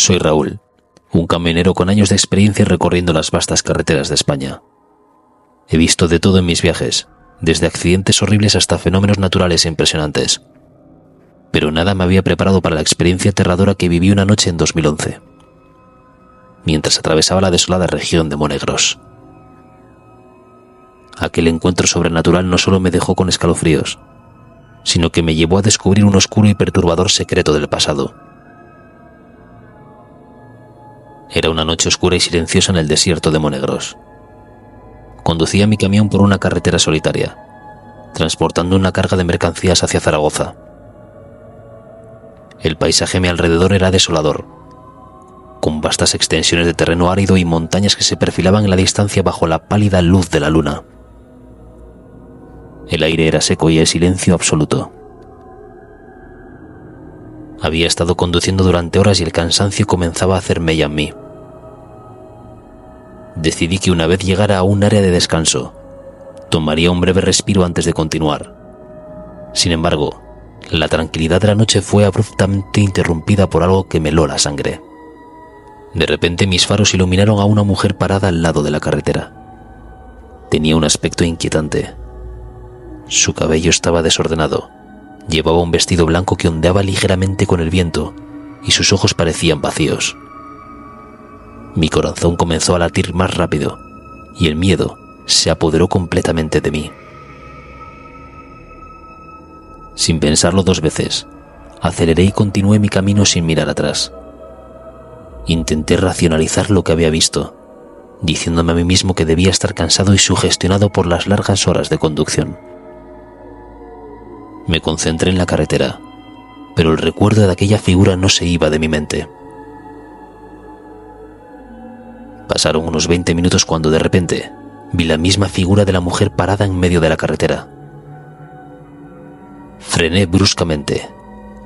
Soy Raúl, un camionero con años de experiencia recorriendo las vastas carreteras de España. He visto de todo en mis viajes, desde accidentes horribles hasta fenómenos naturales impresionantes. Pero nada me había preparado para la experiencia aterradora que viví una noche en 2011, mientras atravesaba la desolada región de Monegros. Aquel encuentro sobrenatural no solo me dejó con escalofríos, sino que me llevó a descubrir un oscuro y perturbador secreto del pasado. Era una noche oscura y silenciosa en el desierto de Monegros. Conducía mi camión por una carretera solitaria, transportando una carga de mercancías hacia Zaragoza. El paisaje a mi alrededor era desolador, con vastas extensiones de terreno árido y montañas que se perfilaban en la distancia bajo la pálida luz de la luna. El aire era seco y el silencio absoluto. Había estado conduciendo durante horas y el cansancio comenzaba a hacer mella en mí. Decidí que una vez llegara a un área de descanso, tomaría un breve respiro antes de continuar. Sin embargo, la tranquilidad de la noche fue abruptamente interrumpida por algo que me heló la sangre. De repente mis faros iluminaron a una mujer parada al lado de la carretera. Tenía un aspecto inquietante. Su cabello estaba desordenado, llevaba un vestido blanco que ondeaba ligeramente con el viento y sus ojos parecían vacíos. Mi corazón comenzó a latir más rápido y el miedo se apoderó completamente de mí. Sin pensarlo dos veces, aceleré y continué mi camino sin mirar atrás. Intenté racionalizar lo que había visto, diciéndome a mí mismo que debía estar cansado y sugestionado por las largas horas de conducción. Me concentré en la carretera, pero el recuerdo de aquella figura no se iba de mi mente. Pasaron unos 20 minutos cuando de repente vi la misma figura de la mujer parada en medio de la carretera. Frené bruscamente,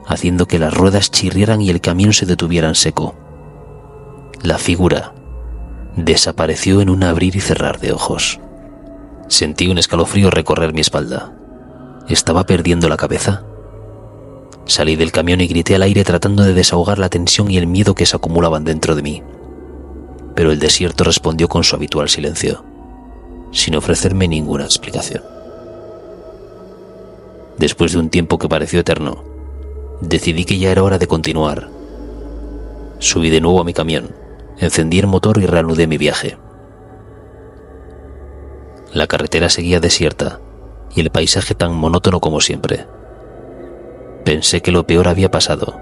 haciendo que las ruedas chirriaran y el camión se detuviera en seco. La figura desapareció en un abrir y cerrar de ojos. Sentí un escalofrío recorrer mi espalda. ¿Estaba perdiendo la cabeza? Salí del camión y grité al aire tratando de desahogar la tensión y el miedo que se acumulaban dentro de mí. Pero el desierto respondió con su habitual silencio, sin ofrecerme ninguna explicación. Después de un tiempo que pareció eterno, decidí que ya era hora de continuar. Subí de nuevo a mi camión, encendí el motor y reanudé mi viaje. La carretera seguía desierta y el paisaje tan monótono como siempre. Pensé que lo peor había pasado,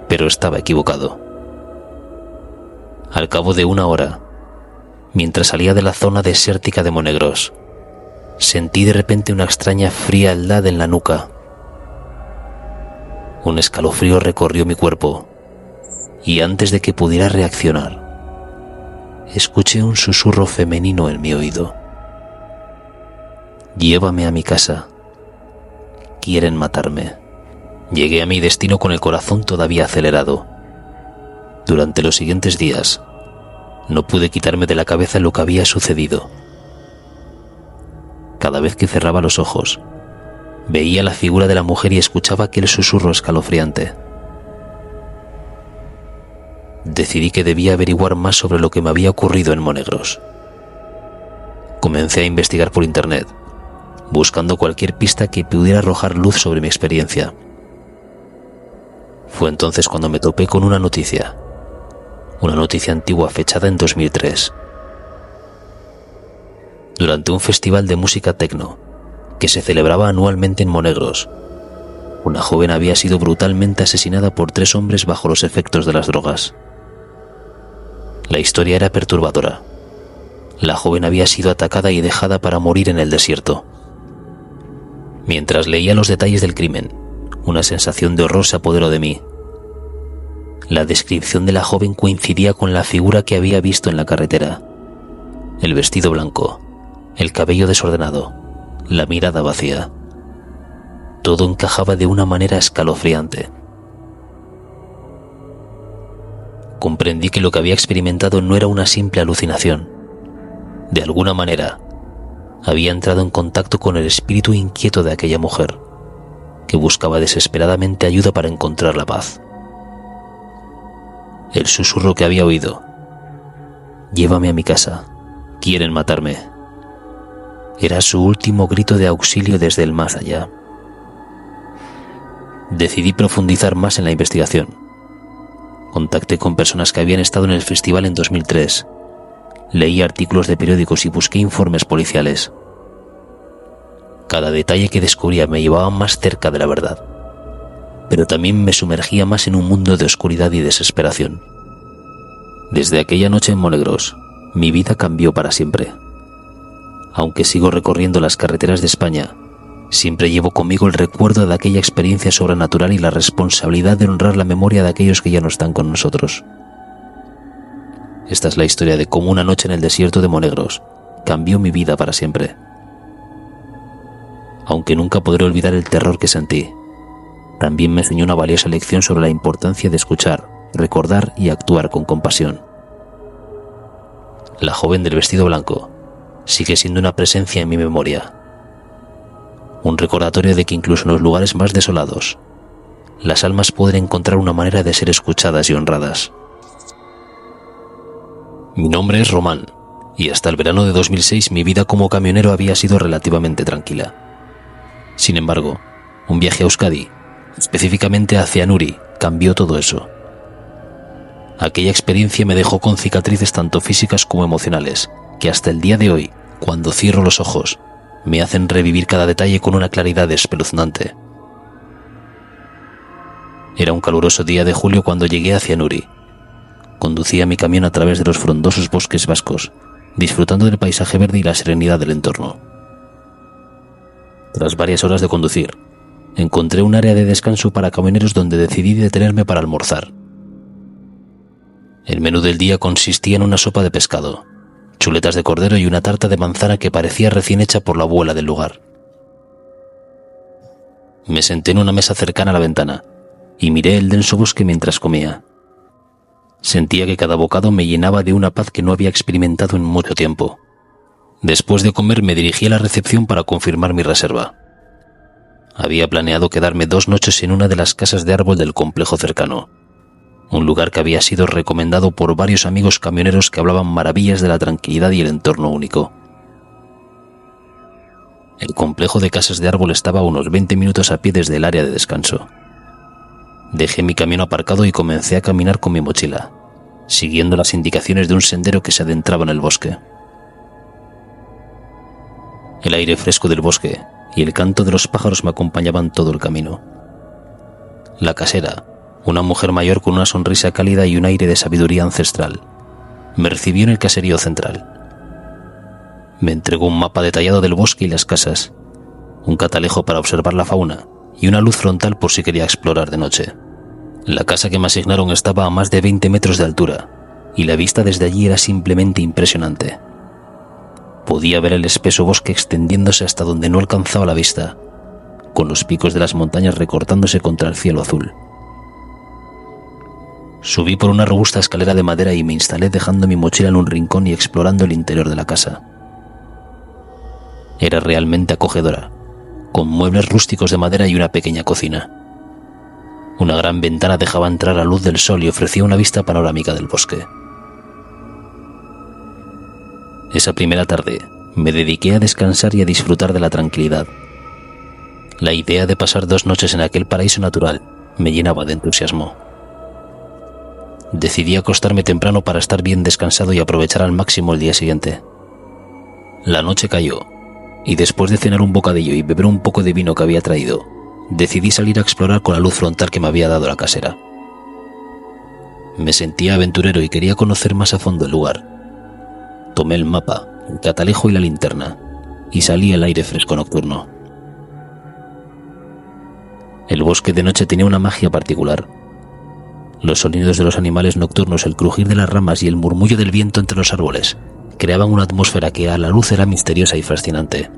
pero estaba equivocado. Al cabo de una hora, mientras salía de la zona desértica de Monegros, sentí de repente una extraña frialdad en la nuca. Un escalofrío recorrió mi cuerpo y antes de que pudiera reaccionar, escuché un susurro femenino en mi oído. «Llévame a mi casa. Quieren matarme». Llegué a mi destino con el corazón todavía acelerado. Durante los siguientes días, no pude quitarme de la cabeza lo que había sucedido. Cada vez que cerraba los ojos, veía la figura de la mujer y escuchaba aquel susurro escalofriante. Decidí que debía averiguar más sobre lo que me había ocurrido en Monegros. Comencé a investigar por internet, buscando cualquier pista que pudiera arrojar luz sobre mi experiencia. Fue entonces cuando me topé con una noticia antigua fechada en 2003. Durante un festival de música techno que se celebraba anualmente en Monegros, una joven había sido brutalmente asesinada por 3 hombres bajo los efectos de las drogas. La historia era perturbadora. La joven había sido atacada y dejada para morir en el desierto. Mientras leía los detalles del crimen, una sensación de horror se apoderó de mí. La descripción de la joven coincidía con la figura que había visto en la carretera. El vestido blanco, el cabello desordenado, la mirada vacía. Todo encajaba de una manera escalofriante. Comprendí que lo que había experimentado no era una simple alucinación. De alguna manera, había entrado en contacto con el espíritu inquieto de aquella mujer, que buscaba desesperadamente ayuda para encontrar la paz. El susurro que había oído. Llévame a mi casa. Quieren matarme. Era su último grito de auxilio desde el más allá. Decidí profundizar más en la investigación. Contacté con personas que habían estado en el festival en 2003. Leí artículos de periódicos y busqué informes policiales. Cada detalle que descubría me llevaba más cerca de la verdad, pero también me sumergía más en un mundo de oscuridad y desesperación. Desde aquella noche en Monegros, mi vida cambió para siempre. Aunque sigo recorriendo las carreteras de España, siempre llevo conmigo el recuerdo de aquella experiencia sobrenatural y la responsabilidad de honrar la memoria de aquellos que ya no están con nosotros. Esta es la historia de cómo una noche en el desierto de Monegros cambió mi vida para siempre. Aunque nunca podré olvidar el terror que sentí, también me enseñó una valiosa lección sobre la importancia de escuchar, recordar y actuar con compasión. La joven del vestido blanco sigue siendo una presencia en mi memoria. Un recordatorio de que incluso en los lugares más desolados, las almas pueden encontrar una manera de ser escuchadas y honradas. Mi nombre es Román, y hasta el verano de 2006 mi vida como camionero había sido relativamente tranquila. Sin embargo, un viaje a Euskadi, específicamente hacia Nuri, cambió todo eso. Aquella experiencia me dejó con cicatrices tanto físicas como emocionales, que hasta el día de hoy, cuando cierro los ojos, me hacen revivir cada detalle con una claridad espeluznante. Era un caluroso día de julio cuando llegué hacia Nuri. Conducía mi camión a través de los frondosos bosques vascos, disfrutando del paisaje verde y la serenidad del entorno. Tras varias horas de conducir, encontré un área de descanso para camioneros donde decidí detenerme para almorzar. El menú del día consistía en una sopa de pescado, chuletas de cordero y una tarta de manzana que parecía recién hecha por la abuela del lugar. Me senté en una mesa cercana a la ventana y miré el denso bosque mientras comía. Sentía que cada bocado me llenaba de una paz que no había experimentado en mucho tiempo. Después de comer me dirigí a la recepción para confirmar mi reserva. Había planeado quedarme 2 noches en una de las casas de árbol del complejo cercano, un lugar que había sido recomendado por varios amigos camioneros que hablaban maravillas de la tranquilidad y el entorno único. El complejo de casas de árbol estaba a unos 20 minutos a pie desde el área de descanso. Dejé mi camión aparcado y comencé a caminar con mi mochila, siguiendo las indicaciones de un sendero que se adentraba en el bosque. El aire fresco del bosque y el canto de los pájaros me acompañaban todo el camino. La casera, una mujer mayor con una sonrisa cálida y un aire de sabiduría ancestral, me recibió en el caserío central. Me entregó un mapa detallado del bosque y las casas, un catalejo para observar la fauna y una luz frontal por si quería explorar de noche. La casa que me asignaron estaba a más de 20 metros de altura y la vista desde allí era simplemente impresionante. Podía ver el espeso bosque extendiéndose hasta donde no alcanzaba la vista, con los picos de las montañas recortándose contra el cielo azul. Subí por una robusta escalera de madera y me instalé dejando mi mochila en un rincón y explorando el interior de la casa. Era realmente acogedora, con muebles rústicos de madera y una pequeña cocina. Una gran ventana dejaba entrar la luz del sol y ofrecía una vista panorámica del bosque. Esa primera tarde me dediqué a descansar y a disfrutar de la tranquilidad. La idea de pasar 2 noches en aquel paraíso natural me llenaba de entusiasmo. Decidí acostarme temprano para estar bien descansado y aprovechar al máximo el día siguiente. La noche cayó, y después de cenar un bocadillo y beber un poco de vino que había traído, decidí salir a explorar con la luz frontal que me había dado la casera. Me sentía aventurero y quería conocer más a fondo el lugar. Tomé el mapa, el catalejo y la linterna, y salí al aire fresco nocturno. El bosque de noche tenía una magia particular. Los sonidos de los animales nocturnos, el crujir de las ramas y el murmullo del viento entre los árboles creaban una atmósfera que a la luz era misteriosa y fascinante.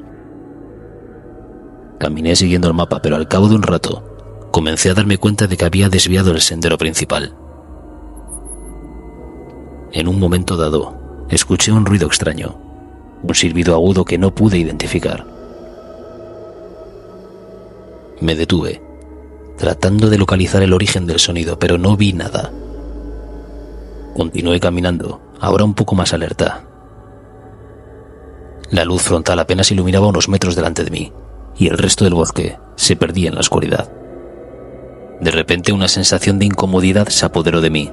Caminé siguiendo el mapa, pero al cabo de un rato comencé a darme cuenta de que había desviado el sendero principal. En un momento dado, escuché un ruido extraño, un silbido agudo que no pude identificar. Me detuve, tratando de localizar el origen del sonido, pero no vi nada. Continué caminando, ahora un poco más alerta. La luz frontal apenas iluminaba unos metros delante de mí, y el resto del bosque se perdía en la oscuridad. De repente una sensación de incomodidad se apoderó de mí.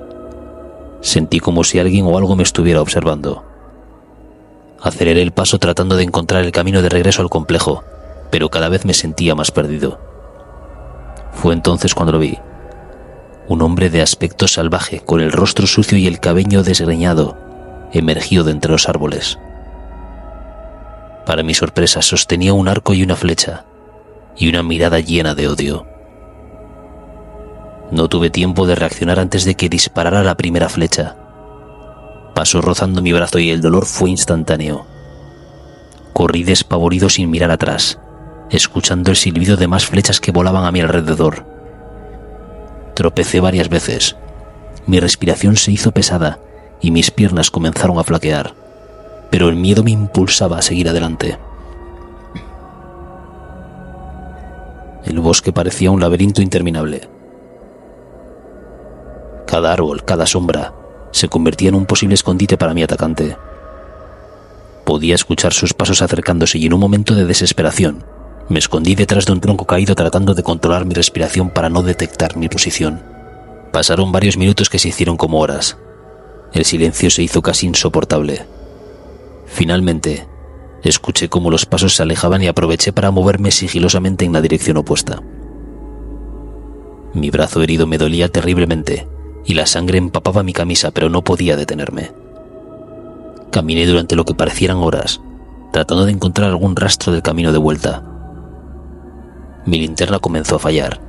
Sentí como si alguien o algo me estuviera observando. Aceleré el paso tratando de encontrar el camino de regreso al complejo, pero cada vez me sentía más perdido. Fue entonces cuando lo vi. Un hombre de aspecto salvaje, con el rostro sucio y el cabello desgreñado, emergió de entre los árboles. Para mi sorpresa, sostenía un arco y una flecha, y una mirada llena de odio. No tuve tiempo de reaccionar antes de que disparara la primera flecha. Pasó rozando mi brazo y el dolor fue instantáneo. Corrí despavorido sin mirar atrás, escuchando el silbido de más flechas que volaban a mi alrededor. Tropecé varias veces. Mi respiración se hizo pesada y mis piernas comenzaron a flaquear, pero el miedo me impulsaba a seguir adelante. El bosque parecía un laberinto interminable. Cada árbol, cada sombra, se convertía en un posible escondite para mi atacante. Podía escuchar sus pasos acercándose y en un momento de desesperación me escondí detrás de un tronco caído tratando de controlar mi respiración para no detectar mi posición. Pasaron varios minutos que se hicieron como horas. El silencio se hizo casi insoportable. Finalmente, escuché cómo los pasos se alejaban y aproveché para moverme sigilosamente en la dirección opuesta. Mi brazo herido me dolía terriblemente y la sangre empapaba mi camisa, pero no podía detenerme. Caminé durante lo que parecieran horas, tratando de encontrar algún rastro del camino de vuelta. Mi linterna comenzó a fallar,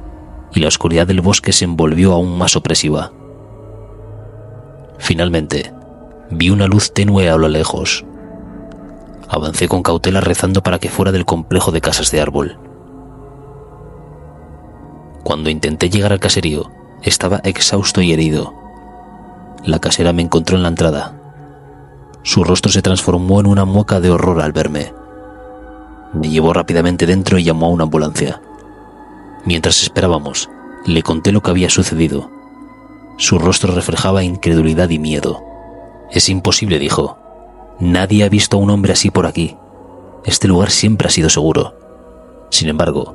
y la oscuridad del bosque se envolvió aún más opresiva. Finalmente, vi una luz tenue a lo lejos. Avancé con cautela rezando para que fuera del complejo de casas de árbol. Cuando intenté llegar al caserío, estaba exhausto y herido. La casera me encontró en la entrada. Su rostro se transformó en una mueca de horror al verme. Me llevó rápidamente dentro y llamó a una ambulancia. Mientras esperábamos, le conté lo que había sucedido. Su rostro reflejaba incredulidad y miedo. «Es imposible», dijo. «Nadie ha visto a un hombre así por aquí. Este lugar siempre ha sido seguro». Sin embargo,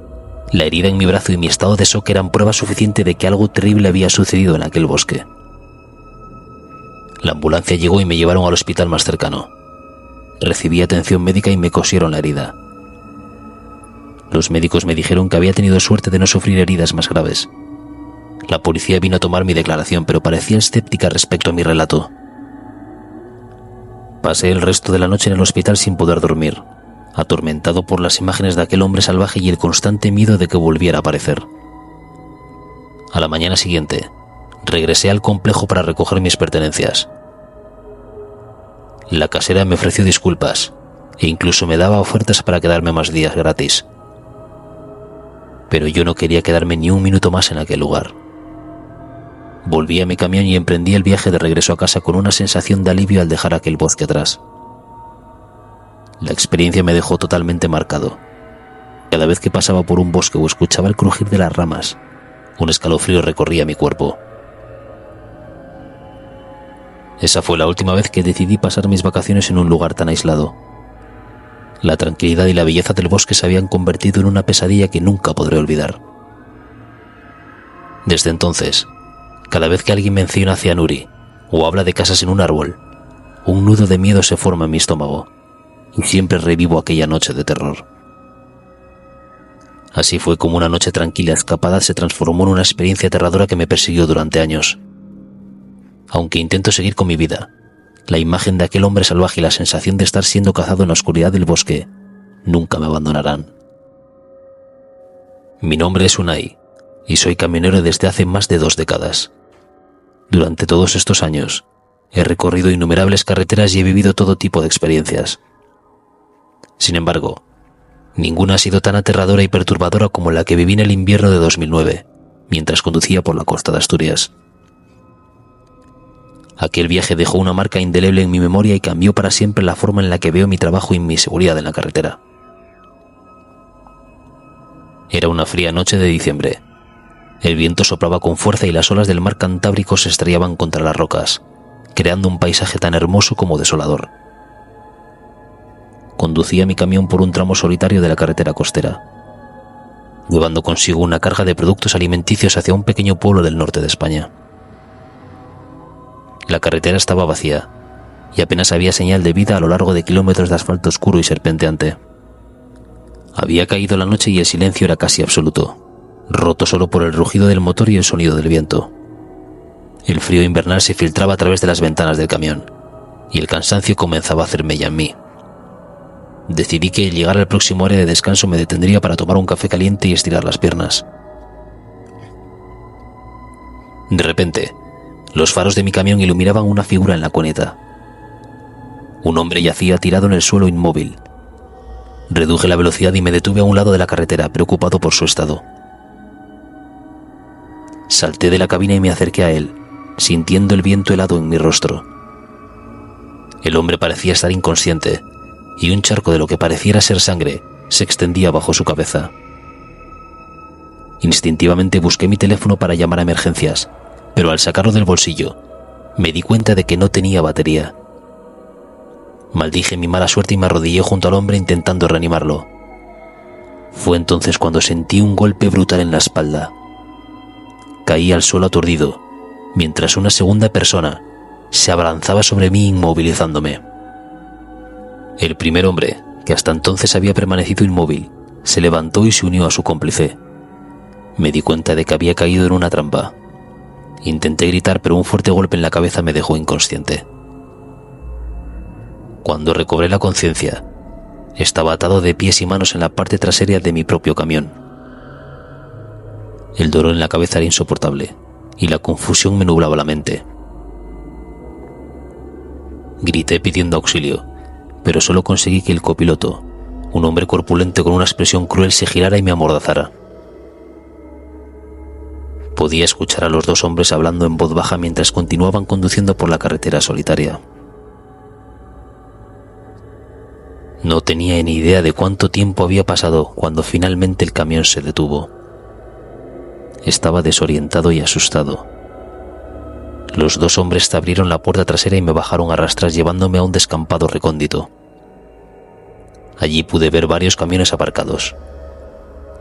la herida en mi brazo y mi estado de shock eran prueba suficiente de que algo terrible había sucedido en aquel bosque. La ambulancia llegó y me llevaron al hospital más cercano. Recibí atención médica y me cosieron la herida. Los médicos me dijeron que había tenido suerte de no sufrir heridas más graves. La policía vino a tomar mi declaración, pero parecía escéptica respecto a mi relato. Pasé el resto de la noche en el hospital sin poder dormir, atormentado por las imágenes de aquel hombre salvaje y el constante miedo de que volviera a aparecer. A la mañana siguiente, regresé al complejo para recoger mis pertenencias. La casera me ofreció disculpas e incluso me daba ofertas para quedarme más días gratis. Pero yo no quería quedarme ni un minuto más en aquel lugar. Volví a mi camión y emprendí el viaje de regreso a casa con una sensación de alivio al dejar aquel bosque atrás. La experiencia me dejó totalmente marcado. Cada vez que pasaba por un bosque o escuchaba el crujir de las ramas, un escalofrío recorría mi cuerpo. Esa fue la última vez que decidí pasar mis vacaciones en un lugar tan aislado. La tranquilidad y la belleza del bosque se habían convertido en una pesadilla que nunca podré olvidar. Desde entonces, cada vez que alguien menciona Cianuri o habla de casas en un árbol, un nudo de miedo se forma en mi estómago y siempre revivo aquella noche de terror. Así fue como una noche tranquila escapada se transformó en una experiencia aterradora que me persiguió durante años. Aunque intento seguir con mi vida, la imagen de aquel hombre salvaje y la sensación de estar siendo cazado en la oscuridad del bosque nunca me abandonarán. Mi nombre es Unai y soy camionero desde hace más de 2 décadas. Durante todos estos años, he recorrido innumerables carreteras y he vivido todo tipo de experiencias. Sin embargo, ninguna ha sido tan aterradora y perturbadora como la que viví en el invierno de 2009, mientras conducía por la costa de Asturias. Aquel viaje dejó una marca indeleble en mi memoria y cambió para siempre la forma en la que veo mi trabajo y mi seguridad en la carretera. Era una fría noche de diciembre. El viento soplaba con fuerza y las olas del mar Cantábrico se estrellaban contra las rocas, creando un paisaje tan hermoso como desolador. Conducía mi camión por un tramo solitario de la carretera costera, llevando consigo una carga de productos alimenticios hacia un pequeño pueblo del norte de España. La carretera estaba vacía y apenas había señal de vida a lo largo de kilómetros de asfalto oscuro y serpenteante. Había caído la noche y el silencio era casi absoluto, roto solo por el rugido del motor y el sonido del viento. El frío invernal se filtraba a través de las ventanas del camión y el cansancio comenzaba a hacer mella en mí. Decidí que al llegar al próximo área de descanso me detendría para tomar un café caliente y estirar las piernas. De repente, los faros de mi camión iluminaban una figura en la cuneta. Un hombre yacía tirado en el suelo inmóvil. Reduje la velocidad y me detuve a un lado de la carretera, preocupado por su estado. Salté de la cabina y me acerqué a él, sintiendo el viento helado en mi rostro. El hombre parecía estar inconsciente, y un charco de lo que pareciera ser sangre se extendía bajo su cabeza. Instintivamente busqué mi teléfono para llamar a emergencias, pero al sacarlo del bolsillo, me di cuenta de que no tenía batería. Maldije mi mala suerte y me arrodillé junto al hombre intentando reanimarlo. Fue entonces cuando sentí un golpe brutal en la espalda. Caí al suelo aturdido, mientras una segunda persona se abalanzaba sobre mí inmovilizándome. El primer hombre, que hasta entonces había permanecido inmóvil, se levantó y se unió a su cómplice. Me di cuenta de que había caído en una trampa. Intenté gritar, pero un fuerte golpe en la cabeza me dejó inconsciente. Cuando recobré la conciencia, estaba atado de pies y manos en la parte trasera de mi propio camión. El dolor en la cabeza era insoportable y la confusión me nublaba la mente. Grité pidiendo auxilio, pero solo conseguí que el copiloto, un hombre corpulento con una expresión cruel, se girara y me amordazara. Podía escuchar a los dos hombres hablando en voz baja mientras continuaban conduciendo por la carretera solitaria. No tenía ni idea de cuánto tiempo había pasado cuando finalmente el camión se detuvo. Estaba desorientado y asustado. Los dos hombres abrieron la puerta trasera y me bajaron a rastras llevándome a un descampado recóndito. Allí pude ver varios camiones aparcados,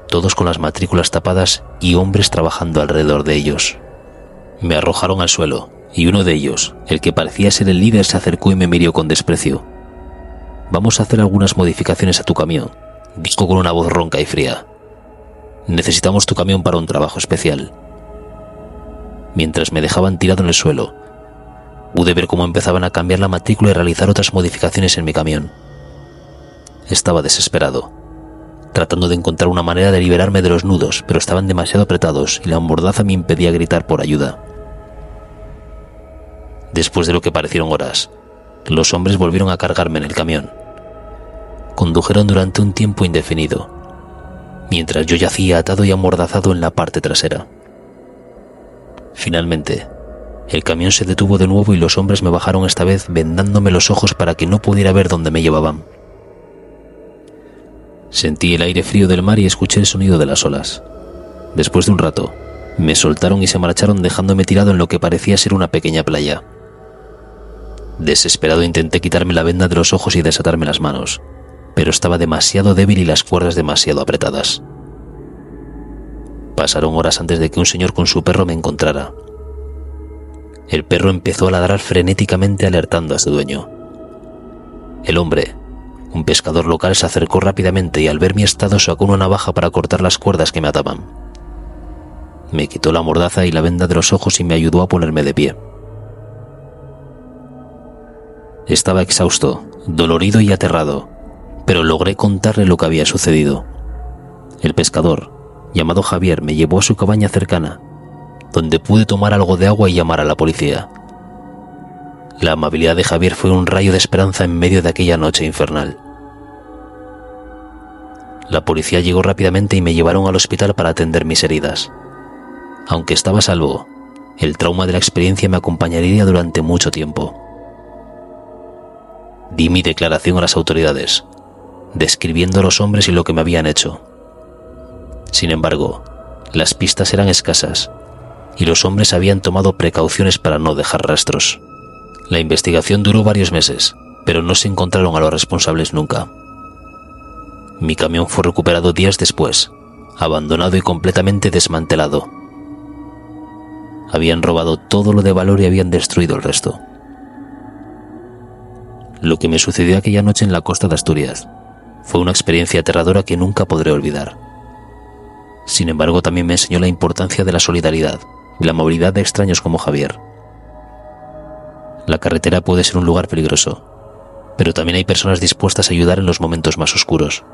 todos con las matrículas tapadas y hombres trabajando alrededor de ellos. Me arrojaron al suelo y uno de ellos, el que parecía ser el líder, se acercó y me miró con desprecio. «Vamos a hacer algunas modificaciones a tu camión», dijo con una voz ronca y fría. «Necesitamos tu camión para un trabajo especial». Mientras me dejaban tirado en el suelo, pude ver cómo empezaban a cambiar la matrícula y realizar otras modificaciones en mi camión. Estaba desesperado, tratando de encontrar una manera de liberarme de los nudos, pero estaban demasiado apretados y la mordaza me impedía gritar por ayuda. Después de lo que parecieron horas, los hombres volvieron a cargarme en el camión. Condujeron durante un tiempo indefinido, mientras yo yacía atado y amordazado en la parte trasera. Finalmente, el camión se detuvo de nuevo y los hombres me bajaron, esta vez vendándome los ojos para que no pudiera ver dónde me llevaban. Sentí el aire frío del mar y escuché el sonido de las olas. Después de un rato, me soltaron y se marcharon dejándome tirado en lo que parecía ser una pequeña playa. Desesperado intenté quitarme la venda de los ojos y desatarme las manos, pero estaba demasiado débil y las cuerdas demasiado apretadas. Pasaron horas antes de que un señor con su perro me encontrara. El perro empezó a ladrar frenéticamente alertando a su dueño. El hombre, un pescador local, se acercó rápidamente y al ver mi estado sacó una navaja para cortar las cuerdas que me ataban. Me quitó la mordaza y la venda de los ojos y me ayudó a ponerme de pie. Estaba exhausto, dolorido y aterrado, pero logré contarle lo que había sucedido. El pescador, llamado Javier, me llevó a su cabaña cercana, donde pude tomar algo de agua y llamar a la policía. La amabilidad de Javier fue un rayo de esperanza en medio de aquella noche infernal. La policía llegó rápidamente y me llevaron al hospital para atender mis heridas. Aunque estaba a salvo, el trauma de la experiencia me acompañaría durante mucho tiempo. Di mi declaración a las autoridades, describiendo a los hombres y lo que me habían hecho. Sin embargo, las pistas eran escasas y los hombres habían tomado precauciones para no dejar rastros. La investigación duró varios meses, pero no se encontraron a los responsables nunca. Mi camión fue recuperado días después, abandonado y completamente desmantelado. Habían robado todo lo de valor y habían destruido el resto. Lo que me sucedió aquella noche en la costa de Asturias fue una experiencia aterradora que nunca podré olvidar. Sin embargo, también me enseñó la importancia de la solidaridad y la movilidad de extraños como Javier. La carretera puede ser un lugar peligroso, pero también hay personas dispuestas a ayudar en los momentos más oscuros.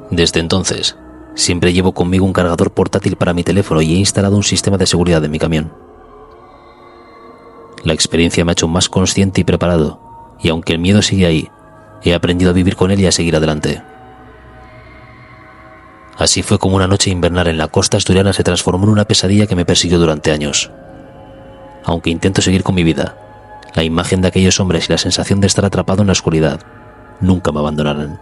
Desde entonces, siempre llevo conmigo un cargador portátil para mi teléfono y he instalado un sistema de seguridad en mi camión. La experiencia me ha hecho más consciente y preparado, y aunque el miedo sigue ahí, he aprendido a vivir con él y a seguir adelante. Así fue como una noche invernal en la costa asturiana se transformó en una pesadilla que me persiguió durante años. Aunque intento seguir con mi vida, la imagen de aquellos hombres y la sensación de estar atrapado en la oscuridad nunca me abandonarán.